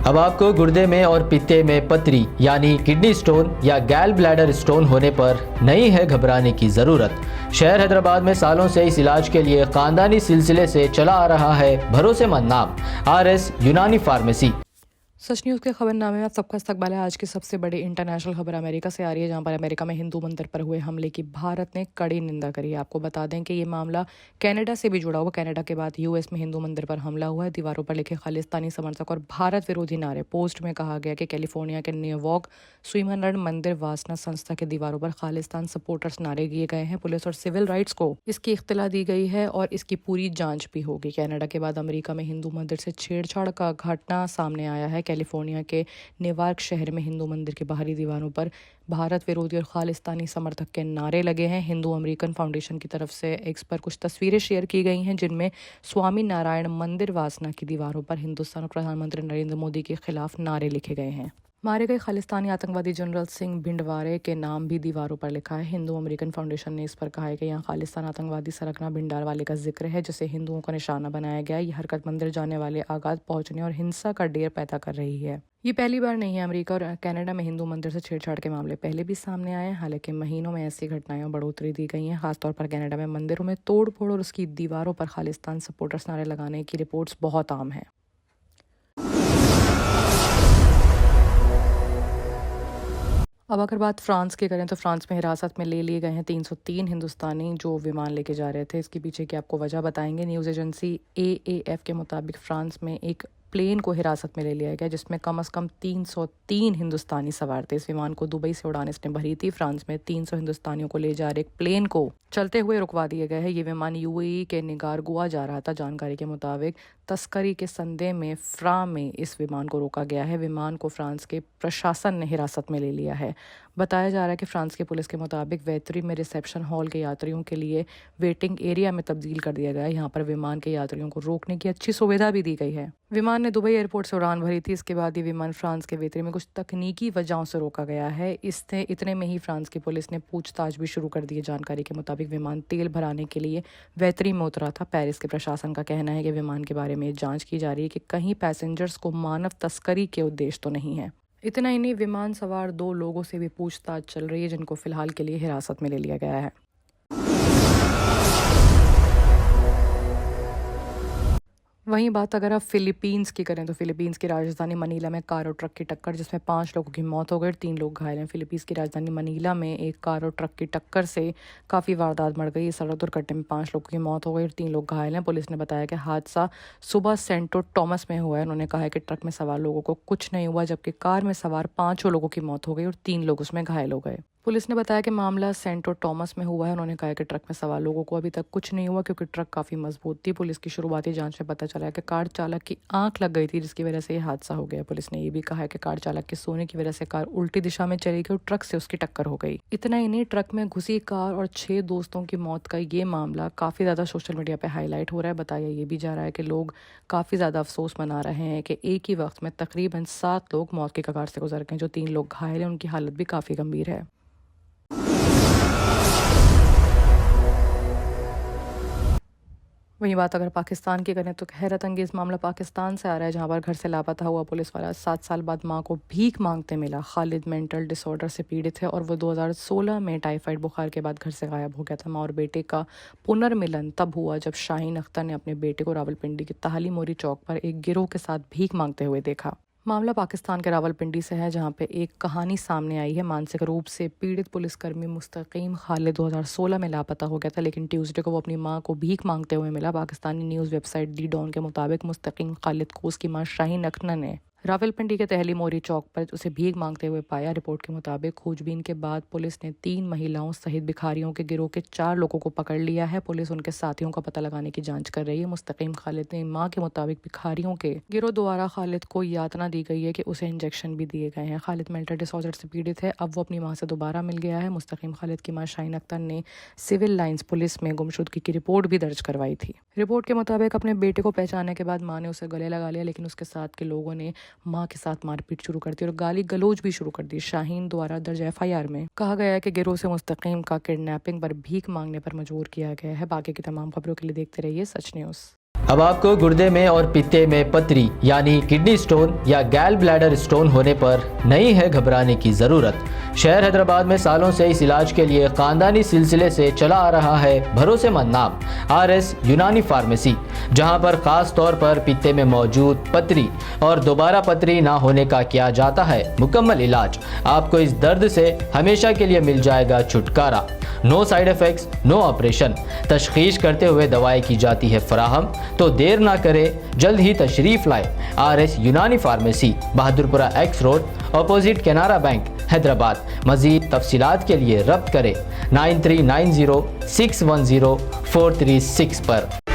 अब आपको गुर्दे में और पित्ते में पथरी यानी किडनी स्टोन या गैल ब्लैडर स्टोन होने पर नहीं है घबराने की ज़रूरत। शहर हैदराबाद में सालों से इस इलाज के लिए खानदानी सिलसिले से चला आ रहा है भरोसेमंद नाम RS यूनानी फार्मेसी। सच न्यूज़ के खबरनामे में आप सबका इस्तकबाल है। आज की सबसे बड़ी इंटरनेशनल खबर अमेरिका से आ रही है, जहां पर अमेरिका में हिंदू मंदिर पर हुए हमले की भारत ने कड़ी निंदा करी है। आपको बता दें कि ये मामला कनाडा से भी जुड़ा हुआ। कनाडा के बाद यूएस में हिंदू मंदिर पर हमला हुआ है। दीवारों पर लिखे खालिस्तानी समर्थक और भारत विरोधी नारे। पोस्ट में कहा गया कि कैलिफोर्निया के न्यूयॉर्क स्वीमनर्ड मंदिर वासना संस्था के दीवारों पर खालिस्तान सपोर्टर्स नारे दिए गए हैं। पुलिस और सिविल राइट्स को इसकी इख्तला दी गई है और इसकी पूरी जांच भी होगी। कनाडा के बाद अमेरिका में हिंदू मंदिर से छेड़छाड़ का घटना सामने आया है। कैलिफोर्निया के नेवार्क शहर में हिंदू मंदिर की बाहरी दीवारों पर भारत विरोधी और खालिस्तानी समर्थक के नारे लगे हैं। हिंदू अमेरिकन फाउंडेशन की तरफ से एक्स पर कुछ तस्वीरें शेयर की गई हैं, जिनमें स्वामी नारायण मंदिर वासना की दीवारों पर हिंदुस्तान और प्रधानमंत्री नरेंद्र मोदी के खिलाफ नारे लिखे गए हैं। मारे गए खालिस्तानी आतंकवादी जनरल सिंह भिंडवारे के नाम भी दीवारों पर लिखा है। हिंदू अमेरिकन फाउंडेशन ने इस पर कहा है कि यहाँ खालिस्तान आतंकवादी सरगना भिंडरवाले का जिक्र है, जिसे हिंदुओं का निशाना बनाया गया। यह हरकत मंदिर जाने वाले आगाज पहुंचने और हिंसा का डेर पैदा कर रही है। ये पहली बार नहीं है। अमेरिका और कनाडा में हिंदू मंदिर से छेड़छाड़ के मामले पहले भी सामने आए हैं। हालांकि महीनों में ऐसी घटनाएं और बढ़ोतरी दी गई है। खासतौर पर कनाडा में मंदिरों में तोड़ फोड़ और उसकी दीवारों पर खालिस्तान सपोर्टर्स नारे लगाने की रिपोर्ट्स बहुत आम है। अब अगर बात फ्रांस की करें तो फ्रांस में हिरासत में ले लिए गए हैं 303 हिंदुस्तानी जो विमान लेके जा रहे थे। इसके पीछे की आपको वजह बताएंगे। न्यूज़ एजेंसी AAF के मुताबिक फ्रांस में एक प्लेन को हिरासत में ले लिया गया, जिसमें कम से कम 303 हिंदुस्तानी सवार थे। इस विमान को दुबई से उड़ान इसने भरी थी। फ्रांस में 300 हिंदुस्तानियों को ले जा रहे एक प्लेन को चलते हुए रुकवा दिया गया है। ये विमान UAE के निकारागुआ जा रहा था। जानकारी के मुताबिक तस्करी के संदेह में फ्रा में इस विमान को रोका गया है। विमान को फ्रांस के प्रशासन ने हिरासत में ले लिया है। बताया जा रहा है कि फ्रांस की पुलिस के मुताबिक वेतरी में रिसेप्शन हॉल के यात्रियों के लिए वेटिंग एरिया में तब्दील कर दिया गया है। यहाँ पर विमान के यात्रियों को रोकने की अच्छी सुविधा भी दी गई है। विमान ने दुबई एयरपोर्ट से उड़ान भरी थी। इसके बाद ये विमान फ्रांस के वेतरी में कुछ तकनीकी वजहों से रोका गया है। इससे इतने में ही फ्रांस की पुलिस ने पूछताछ भी शुरू कर दी है। जानकारी के मुताबिक विमान तेल भराने के लिए वेतरी में उतरा था। पेरिस के प्रशासन का कहना है कि विमान के बारे में जांच की जा रही है कि कहीं पैसेंजर्स को मानव तस्करी के उद्देश्य तो नहीं है। इतना ही नहीं, विमान सवार 2 लोगों से भी पूछताछ चल रही है, जिनको फिलहाल के लिए हिरासत में ले लिया गया है। वहीं बात अगर आप फिलीपींस की करें तो फिलीपींस की राजधानी मनीला में कार और ट्रक की टक्कर, जिसमें 5 लोगों की मौत हो गई और 3 लोग घायल हैं। फिलीपींस की राजधानी मनीला में एक कार और ट्रक की टक्कर से काफ़ी वारदात बढ़ गई। इस सड़क दुर्घटना में 5 लोगों की मौत हो गई और 3 लोग घायल हैं। पुलिस ने बताया कि हादसा सुबह सेंटो टॉमस में हुआ है। उन्होंने कहा है कि ट्रक में सवार लोगों को कुछ नहीं हुआ, जबकि कार में सवार 5 लोगों की मौत हो गई और 3 लोग उसमें घायल हो गए। पुलिस ने बताया कि मामला सेंटो टॉमस में हुआ है। उन्होंने कहा कि ट्रक में सवार लोगों को अभी तक कुछ नहीं हुआ, क्योंकि ट्रक काफ़ी मजबूत थी। पुलिस की शुरुआती जांच में पता चला है कि कार चालक की आंख लग गई थी, जिसकी वजह से यह हादसा हो गया। पुलिस ने यह भी कहा है कि कार चालक के सोने की वजह से कार उल्टी दिशा में चली गई और ट्रक से उसकी टक्कर हो गई। इतना ही नहीं, ट्रक में घुसी कार और 6 दोस्तों की मौत का ये मामला काफ़ी ज़्यादा सोशल मीडिया पर हाईलाइट हो रहा है। बताया ये भी जा रहा है कि लोग काफ़ी ज़्यादा अफसोस मना रहे हैं कि एक ही वक्त में तकरीबन 7 लोग मौत की कगार से गुजर गए। जो 3 लोग घायल हैं, उनकी हालत भी काफ़ी गंभीर है। वहीं बात अगर पाकिस्तान की करें तो हैरत अंगेज मामला पाकिस्तान से आ रहा है, जहां पर घर से लापता हुआ पुलिस वाला 7 साल बाद मां को भीख मांगते मिला। खालिद मेंटल डिसऑर्डर से पीड़ित है और वो 2016 में टाइफाइड बुखार के बाद घर से गायब हो गया था। मां और बेटे का पुनर्मिलन तब हुआ जब शाहीन अख्तर ने अपने बेटे को रावलपिंडी के ताली मोरी चौक पर एक गिरोह के साथ भीख मांगते हुए देखा। मामला पाकिस्तान के रावलपिंडी से है, जहां पे एक कहानी सामने आई है। मानसिक रूप से पीड़ित पुलिसकर्मी मुस्तकीम खालिद 2016 में लापता हो गया था, लेकिन ट्यूसडे को वो अपनी मां को भीख मांगते हुए मिला। पाकिस्तानी न्यूज़ वेबसाइट दी डॉन के मुताबिक मुस्तकीम खालिद को उसकी मां शाहीन अख्तर ने रावलपिंडी के तहली मोरी चौक पर उसे भीख मांगते हुए पाया। रिपोर्ट के मुताबिक खोजबीन के बाद पुलिस ने 3 महिलाओं सहित भिखारियों के गिरोह के 4 लोगों को पकड़ लिया है। पुलिस उनके साथियों का पता लगाने की जांच कर रही है। मुस्तकीम खालिद ने मां के मुताबिक भिखारियों के गिरोह द्वारा खालिद को यातना दी गई है कि उसे इंजेक्शन भी दिए गए हैं। खालिद मेंटल डिसऑर्डर से पीड़ित है। अब वो अपनी मां से दोबारा मिल गया है। मुस्तकीम खालिद की मां शाहीन अख्तर ने सिविल लाइन्स पुलिस में गुमशुदगी की रिपोर्ट भी दर्ज करवाई थी। रिपोर्ट के मुताबिक अपने बेटे को पहचानने के बाद मां ने उसे गले लगा लिया, लेकिन उसके साथ के लोगों ने मां के साथ मारपीट शुरू कर दी और गाली गलौज भी शुरू कर दी। शाहीन द्वारा दर्ज FIR में कहा गया है कि गिरोह से मुस्तकीम का किडनैपिंग पर भीख मांगने पर मजबूर किया गया है। बाकी की तमाम खबरों के लिए देखते रहिए सच न्यूज़। अब आपको गुर्दे में और पित्ते में पथरी यानी किडनी स्टोन या गैल ब्लैडर स्टोन होने पर नहीं है घबराने की ज़रूरत। शहर हैदराबाद में सालों से इस इलाज के लिए खानदानी सिलसिले से चला आ रहा है भरोसेमंद नाम RS यूनानी फार्मेसी, जहां पर खास तौर पर पित्ते में मौजूद पथरी और दोबारा पथरी ना होने का किया जाता है मुकम्मल इलाज। आपको इस दर्द से हमेशा के लिए मिल जाएगा छुटकारा। No side effects, no operation. तशखीस करते हुए दवाई की जाती है फराहम। तो देर ना करें, जल्द ही तशरीफ लाए RS यूनानी pharmacy, Bahadurpura X road, opposite Canara bank, Hyderabad. मज़ीद तफसीलात के लिए रब्त करें 9390610436 पर।